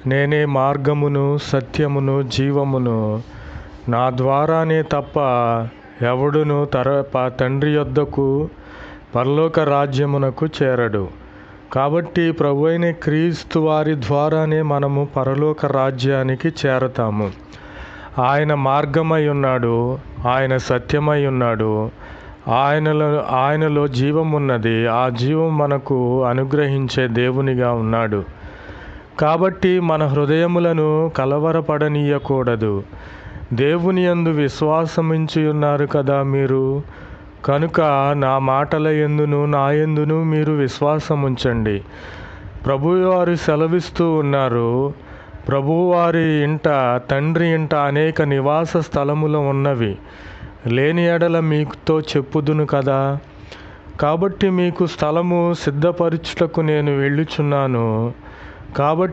నేనే మార్గమును, సత్యమును, జీవమును. నా ద్వారానే తప్ప ఎవడును తండ్రి యొద్దకు పరలోక రాజ్యమునకు చేరడు. కాబట్టి ప్రభువైన క్రీస్తు వారి ద్వారానే మనము పరలోక రాజ్యానికి చేరతాము. ఆయన మార్గమై ఉన్నాడు, ఆయన సత్యమై ఉన్నాడు, ఆయనలో జీవం ఉన్నది. ఆ జీవం మనకు అనుగ్రహించే దేవునిగా ఉన్నాడు. కాబట్టి మన హృదయములను కలవరపడనీయకూడదు. దేవుని యందు విశ్వాసముంచి ఉన్నారు కదా మీరు. కనుక నా మాటల యందును నా యందును మీరు విశ్వాసముంచండి. ప్రభువారు సెలవిస్తూ ఉన్నారు, ప్రభువారి ఇంట తండ్రి ఇంట అనేక నివాస స్థలములు ఉన్నవి. లేని ఎడల మీతో చెప్పుదును కదా. కాబట్టి మీకు స్థలము సిద్ధపరచుటకు నేను వెళ్ళుచున్నాను. కాబట్టి